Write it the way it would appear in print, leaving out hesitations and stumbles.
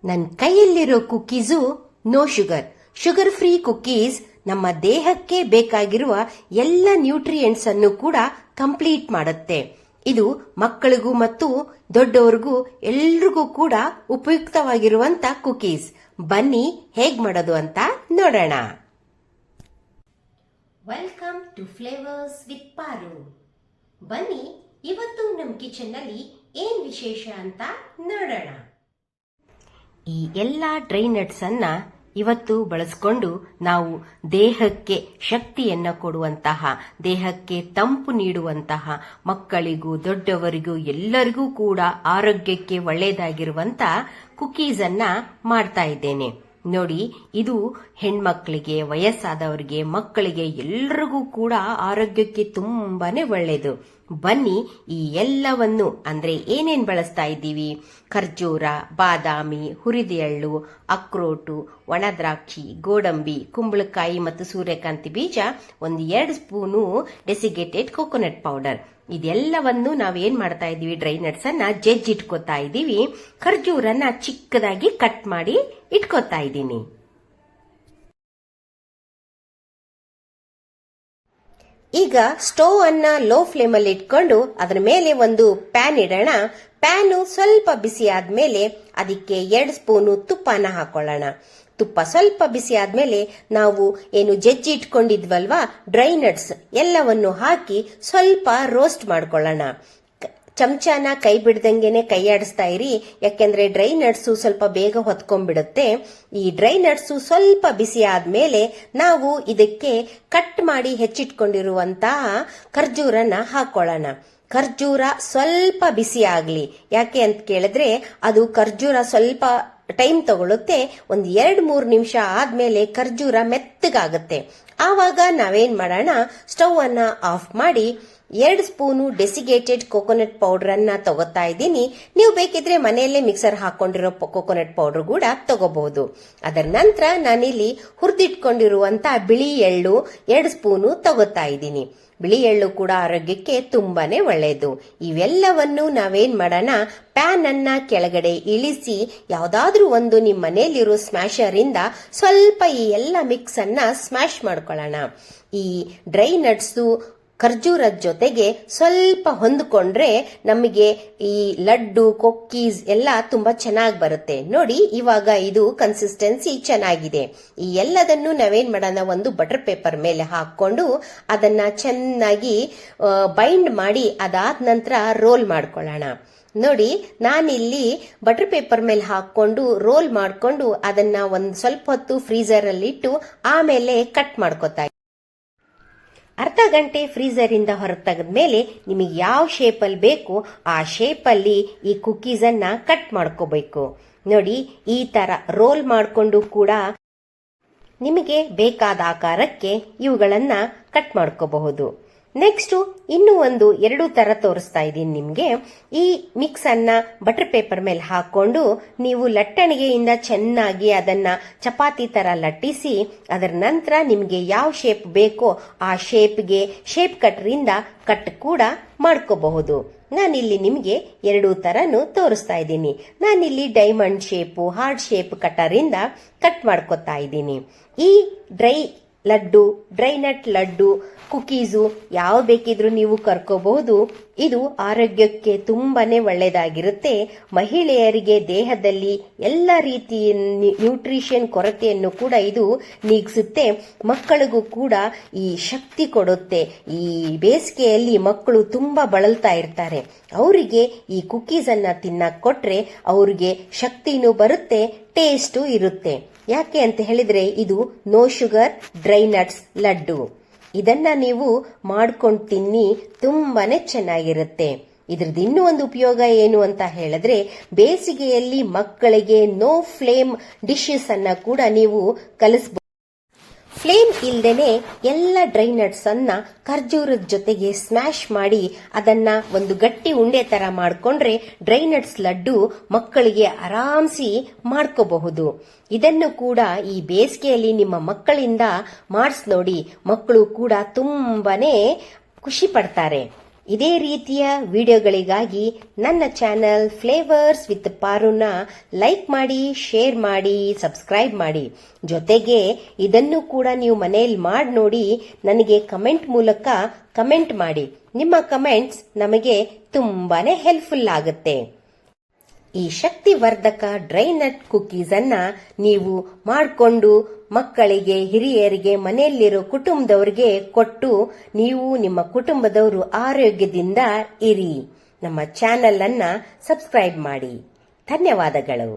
ನನ್ನ ಕೈಯಲ್ಲಿರೋ cookies no sugar free cookies ನಮ್ಮ ದೇಹಕ್ಕೆ ಬೇಕಾಗಿರುವ ಎಲ್ಲ ನ್ಯೂಟ್ರಿಯೆಂಟ್ಸ್ ಅನ್ನು ಕೂಡ ಕಂಪ್ಲೀಟ್ ಮಾಡುತ್ತೆ. ಇದು ಮಕ್ಕಳಿಗೂ ಮತ್ತು ದೊಡ್ಡವರಿಗೂ ಎಲ್ರಿಗೂ ಕೂಡ ಉಪಯುಕ್ತವಾಗಿರುವಂತ ಕುಕೀಸ್. ಬನ್ನಿ ಹೇಗ್ ಮಾಡೋದು ಅಂತ ನೋಡೋಣ. ವೆಲ್ಕಮ್ ಟು ಫ್ಲೇವರ್ಸ್ ವಿತ್ ಪಾರು. ಬನ್ನಿ ಇವತ್ತು ನಮ್ಮ ಕಿಚನ್ ನಲ್ಲಿ ಏನ್ ವಿಶೇಷ ಅಂತ ನೋಡೋಣ. ಈ ಎಲ್ಲಾ ಡ್ರೈ ನಟ್ಸ್ ಅನ್ನ ಇವತ್ತು ಬಳಸಿಕೊಂಡು ನಾವು ದೇಹಕ್ಕೆ ಶಕ್ತಿಯನ್ನ ಕೊಡುವಂತಹ, ದೇಹಕ್ಕೆ ತಂಪು ನೀಡುವಂತಹ, ಮಕ್ಕಳಿಗೂ ದೊಡ್ಡವರಿಗೂ ಎಲ್ಲರಿಗೂ ಕೂಡ ಆರೋಗ್ಯಕ್ಕೆ ಒಳ್ಳೆಯದಾಗಿರುವಂತಹ ಕುಕೀಸ್ ಅನ್ನ ಮಾಡ್ತಾ ಇದ್ದೇನೆ. ನೋಡಿ, ಇದು ಹೆಣ್ಮಕ್ಳಿಗೆ, ವಯಸ್ಸಾದವರಿಗೆ, ಮಕ್ಕಳಿಗೆ ಎಲ್ಲರಿಗೂ ಕೂಡ ಆರೋಗ್ಯಕ್ಕೆ ತುಂಬಾನೇ ಒಳ್ಳೆಯದು. ಬನ್ನಿ ಈ ಎಲ್ಲವನ್ನು ಅಂದ್ರೆ ಏನೇನ್ ಬಳಸ್ತಾ ಇದ್ದೀವಿ: ಖರ್ಜೂರ, ಬಾದಾಮಿ, ಹುರಿದ ಎಳ್ಳು, ಅಕ್ರೋಟು, ಒಣದ್ರಾಕ್ಷಿ, ಗೋಡಂಬಿ, ಕುಂಬಳಕಾಯಿ ಮತ್ತು ಸೂರ್ಯಕಾಂತಿ ಬೀಜ, 2 ಸ್ಪೂನು ಡೆಸಿಗೇಟೆಡ್ ಕೋಕೋನಟ್ ಪೌಡರ್. ಇದೆಲ್ಲವನ್ನು ನಾವೇನ್ ಮಾಡ್ತಾ ಇದೀವಿ, ಡ್ರೈ ನಟ್ಸ್ ಅನ್ನ ಇಟ್ಕೋತಾ ಇದೀವಿ. ಖರ್ಜೂರನ್ನ ಚಿಕ್ಕದಾಗಿ ಕಟ್ ಮಾಡಿ ಇಟ್ಕೋತಾ ಇದ್ದೀನಿ. ಈಗ ಸ್ಟೋವ್ ಅನ್ನ ಲೋ ಫ್ಲೇಮ್ ಅಲ್ಲಿ ಇಟ್ಕೊಂಡು ಅದರ ಮೇಲೆ ಒಂದು ಪ್ಯಾನ್ ಇಡೋಣ. ಪ್ಯಾನು ಸ್ವಲ್ಪ ಬಿಸಿ ಆದ್ಮೇಲೆ ಅದಕ್ಕೆ 2 ಸ್ಪೂನು ತುಪ್ಪನ ಹಾಕೊಳ್ಳೋಣ. ತುಪ್ಪ ಸ್ವಲ್ಪ ಬಿಸಿ ಆದ್ಮೇಲೆ ನಾವು ಏನು ಇಟ್ಕೊಂಡಿದ್ವಲ್ವಾ ಡ್ರೈ ನಟ್ಸ್ ಎಲ್ಲವನ್ನು ಹಾಕಿ ಸ್ವಲ್ಪ ರೋಸ್ಟ್ ಮಾಡ್ಕೊಳ್ಳೋಣ. ಚಮಚಾನ ಕೈ ಬಿಡ್ದಂಗೆನೆ ಕೈ ಆಡಿಸ್ತಾ ಇರಿ, ಯಾಕೆಂದ್ರೆ ಡ್ರೈ ನಟ್ಸು ಸ್ವಲ್ಪ ಬೇಗ ಹೊತ್ಕೊಂಡ್ಬಿಡುತ್ತೆ. ಈ ಡ್ರೈ ನಟ್ಸು ಸ್ವಲ್ಪ ಬಿಸಿ ಆದ್ಮೇಲೆ ನಾವು ಇದಕ್ಕೆ ಕಟ್ ಮಾಡಿ ಹೆಚ್ಚಿಟ್ಕೊಂಡಿರುವಂತಹ ಖರ್ಜೂರನ ಹಾಕೊಳ್ಳೋಣ. ಖರ್ಜೂರ ಸ್ವಲ್ಪ ಬಿಸಿ ಆಗ್ಲಿ, ಯಾಕೆ ಅಂತ ಕೇಳಿದ್ರೆ ಅದು ಖರ್ಜೂರ ಸ್ವಲ್ಪ ಟೈಮ್ ತಗೊಳುತ್ತೆ. 2-3 ನಿಮಿಷ ಆದ್ಮೇಲೆ ಖರ್ಜೂರ ಮೆತ್ತಗಾಗುತ್ತೆ. ಆವಾಗ ನಾವೇನ್ ಮಾಡೋಣ, ಸ್ಟವ್ ಅನ್ನ ಆಫ್ ಮಾಡಿ 2 ಸ್ಪೂನು ಡೆಸಿಗೇಟೆಡ್ ಕೋಕೋನಟ್ ಪೌಡರ್ ಅನ್ನ ತಗೋತಾ ಇದ್ದೀನಿ. ನೀವು ಬೇಕಿದ್ರೆ ಮನೆಯಲ್ಲೇ ಮಿಕ್ಸರ್ ಹಾಕೊಂಡಿರೋ ಕೋಕೋನಟ್ ಪೌಡರ್ ಕೂಡ ತಗೋಬಹುದು. ಅದರ ನಂತರ ನಾನಿಲ್ಲಿ ಹುರಿದಿಟ್ಕೊಂಡಿರುವಂತ ಬಿಳಿ ಎಳ್ಳು 2 ಸ್ಪೂನು ತಗೋತಾ ಇದ್ದೀನಿ. ಬಿಳಿ ಎಳ್ಳು ಕೂಡ ಆರೋಗ್ಯಕ್ಕೆ ತುಂಬಾನೇ ಒಳ್ಳೆಯದು. ಇವೆಲ್ಲವನ್ನು ನಾವೇನ್ ಮಾಡೋಣ, ಪ್ಯಾನ್ ಅನ್ನ ಕೆಳಗಡೆ ಇಳಿಸಿ ಯಾವ್ದಾದ್ರೂ ಒಂದು ನಿಮ್ಮ ಮನೆಯಲ್ಲಿರೋ ಸ್ಮ್ಯಾಶರ್ ಇಂದ ಸ್ವಲ್ಪ ಈ ಎಲ್ಲ ಮಿಕ್ಸ್ ಅನ್ನ ಸ್ಮ್ಯಾಶ್ ಮಾಡ್ಕೊಳ್ಳೋಣ. ಈ ಡ್ರೈ ನಟ್ಸು ಖರ್ಜೂರದ ಜೊತೆಗೆ ಸ್ವಲ್ಪ ಹೊಂದ್ಕೊಂಡ್ರೆ ನಮಗೆ ಈ ಲಡ್ಡು, ಕುಕ್ಕೀಸ್ ಎಲ್ಲ ತುಂಬಾ ಚೆನ್ನಾಗಿ ಬರುತ್ತೆ. ನೋಡಿ, ಇವಾಗ ಇದು ಕನ್ಸಿಸ್ಟೆನ್ಸಿ ಚೆನ್ನಾಗಿದೆ. ಈ ಎಲ್ಲದನ್ನು ನಾವೇನ್ ಮಾಡೋಣ, ಒಂದು ಬಟರ್ ಪೇಪರ್ ಮೇಲೆ ಹಾಕೊಂಡು ಅದನ್ನ ಚೆನ್ನಾಗಿ ಬೈಂಡ್ ಮಾಡಿ ಅದಾದ ನಂತರ ರೋಲ್ ಮಾಡ್ಕೊಳ್ಳೋಣ. ನೋಡಿ, ನಾನಿಲ್ಲಿ ಬಟರ್ ಪೇಪರ್ ಮೇಲೆ ಹಾಕೊಂಡು ರೋಲ್ ಮಾಡ್ಕೊಂಡು ಅದನ್ನ ಒಂದು ಸ್ವಲ್ಪ ಹೊತ್ತು ಫ್ರೀಜರ್ ಅಲ್ಲಿ ಇಟ್ಟು ಆಮೇಲೆ ಕಟ್ ಮಾಡ್ಕೊತಾ. ಅರ್ಧ ಗಂಟೆ ಫ್ರೀಜರ್ ಇಂದ ಹೊರಗೆ ತೆಗೆದ್ಮೇಲೆ ನಿಮಗೆ ಯಾವ ಶೇಪ್ ಅಲ್ಲಿ ಬೇಕು ಆ ಶೇಪ್ ಅಲ್ಲಿ ಈ ಕುಕೀಸ್ ಅನ್ನ ಕಟ್ ಮಾಡ್ಕೋಬೇಕು. ನೋಡಿ, ಈ ತರ ರೋಲ್ ಮಾಡ್ಕೊಂಡು ಕೂಡ ನಿಮಗೆ ಬೇಕಾದ ಆಕಾರಕ್ಕೆ ಇವುಗಳನ್ನ ಕಟ್ ಮಾಡ್ಕೋಬಹುದು. ನೆಕ್ಸ್ಟ್ ಇನ್ನೂ 2 ತರ ತೋರಿಸ್ತಾ ಇದ್ದೀನಿ ನಿಮ್ಗೆ. ಈ ಮಿಕ್ಸ್ ಅನ್ನ ಬಟರ್ ಪೇಪರ್ ಮೇಲೆ ಹಾಕೊಂಡು ನೀವು ಲಟ್ಟಣಿಗೆಯಿಂದ ಚೆನ್ನಾಗಿ ಅದನ್ನ ಚಪಾತಿ ತರ ಲಟ್ಟಿಸಿ, ಅದರ ನಂತರ ನಿಮ್ಗೆ ಯಾವ ಶೇಪ್ ಬೇಕೋ ಆ ಶೇಪ್ಗೆ ಶೇಪ್ ಕಟರಿಂದ ಕಟ್ ಕೂಡ ಮಾಡ್ಕೋಬಹುದು. ನಾನಿಲ್ಲಿ ನಿಮ್ಗೆ 2 ತರನು ತೋರಿಸ್ತಾ ಇದ್ದೀನಿ. ನಾನಿಲ್ಲಿ ಡೈಮಂಡ್ ಶೇಪು, ಹಾರ್ಟ್ ಶೇಪ್ ಕಟರಿಂದ ಕಟ್ ಮಾಡ್ಕೊತಾ ಇದ್ದೀನಿ. ಈ ಡ್ರೈ ನಟ್ ಲಡ್ಡು, ಕುಕೀಸು ಯಾವ ಬೇಕಿದ್ರೂ ನೀವು ಕರ್ಕೋಬಹುದು. ಇದು ಆರೋಗ್ಯಕ್ಕೆ ತುಂಬಾನೇ ಒಳ್ಳೆಯದಾಗಿರುತ್ತೆ. ಮಹಿಳೆಯರಿಗೆ ದೇಹದಲ್ಲಿ ಎಲ್ಲ ರೀತಿಯ ನ್ಯೂಟ್ರಿಷನ್ ಕೊರತೆಯನ್ನು ಕೂಡ ಇದು ನೀಗಿಸುತ್ತೆ. ಮಕ್ಕಳಿಗೂ ಕೂಡ ಈ ಶಕ್ತಿ ಕೊಡುತ್ತೆ. ಈ ಬೇಸಿಗೆಯಲ್ಲಿ ಮಕ್ಕಳು ತುಂಬಾ ಬಳಲ್ತಾ ಇರ್ತಾರೆ. ಅವರಿಗೆ ಈ ಕುಕೀಸ್ ಅನ್ನ ತಿನ್ನಕ್ ಕೊಟ್ರೆ ಅವ್ರಿಗೆ ಶಕ್ತಿನೂ ಬರುತ್ತೆ, ಟೇಸ್ಟು ಇರುತ್ತೆ. ಯಾಕೆ ಅಂತ ಹೇಳಿದ್ರೆ ಇದು no sugar dry nuts laddu. ಇದನ್ನ ನೀವು ಮಾಡ್ಕೊಂಡು ತಿನ್ನಿ, ತುಂಬಾನೇ ಚೆನ್ನಾಗಿರುತ್ತೆ. ಇದ್ರದ್ದು ಇನ್ನೂ ಒಂದು ಉಪಯೋಗ ಏನು ಅಂತ ಹೇಳಿದ್ರೆ, ಬೇಸಿಗೆಯಲ್ಲಿ ಮಕ್ಕಳಿಗೆ ನೋ ಫ್ಲೇಮ್ ಡಿಶಸ್ ಅನ್ನ ಕೂಡ ನೀವು ಕಲಿಸಬಹುದು. ಫ್ಲೇಮ್ ಇಲ್ದೇನೆ ಎಲ್ಲ ಡ್ರೈ ನಟ್ಸ್ ಅನ್ನ ಖರ್ಜೂರದ ಜೊತೆಗೆ ಸ್ಮ್ಯಾಶ್ ಮಾಡಿ ಅದನ್ನ ಒಂದು ಗಟ್ಟಿ ಉಂಡೆ ತರ ಮಾಡ್ಕೊಂಡ್ರೆ ಡ್ರೈ ನಟ್ಸ್ ಲಡ್ಡು ಮಕ್ಕಳಿಗೆ ಆರಾಮ್ಸಿ ಮಾಡ್ಕೋಬಹುದು. ಇದನ್ನು ಕೂಡ ಈ ಬೇಸಿಗೆಯಲ್ಲಿ ನಿಮ್ಮ ಮಕ್ಕಳಿಂದ ಮಾಡಿಸ್ ನೋಡಿ, ಮಕ್ಕಳು ಕೂಡ ತುಂಬಾನೇ ಖುಷಿ ಪಡ್ತಾರೆ. ಇದೇ ರೀತಿಯ ವಿಡಿಯೋಗಳಿಗಾಗಿ ನನ್ನ ಚಾನೆಲ್ ಫ್ಲೇವರ್ಸ್ ವಿತ್ ಪಾರುನ ಲೈಕ್ ಮಾಡಿ, ಶೇರ್ ಮಾಡಿ, ಸಬ್ಸ್ಕ್ರೈಬ್ ಮಾಡಿ. ಜೊತೆಗೆ ಇದನ್ನು ಕೂಡ ನೀವು ಮನೆಯಲ್ಲಿ ಮಾಡಿ ನೋಡಿ ನನಗೆ ಕಮೆಂಟ್ ಮೂಲಕ ಕಮೆಂಟ್ ಮಾಡಿ. ನಿಮ್ಮ ಕಮೆಂಟ್ಸ್ ನಮಗೆ ತುಂಬಾನೇ ಹೆಲ್ಪ್ಫುಲ್ ಆಗುತ್ತೆ. ಈ ಶಕ್ತಿವರ್ಧಕ ಡ್ರೈ ನಟ್ ಕುಕೀಸ್ ಅನ್ನ ನೀವು ಮಾಡಿಕೊಂಡು ಮಕ್ಕಳಿಗೆ, ಹಿರಿಯರಿಗೆ, ಮನೆಯಲ್ಲಿರೋ ಕುಟುಂಬದವರಿಗೆ ಕೊಟ್ಟು ನೀವು ನಿಮ್ಮ ಕುಟುಂಬದವರು ಆರೋಗ್ಯದಿಂದ ಇರಿ. ನಮ್ಮ ಚಾನೆಲ್ ಅನ್ನ ಸಬ್ಸ್ಕ್ರೈಬ್ ಮಾಡಿ. ಧನ್ಯವಾದಗಳು.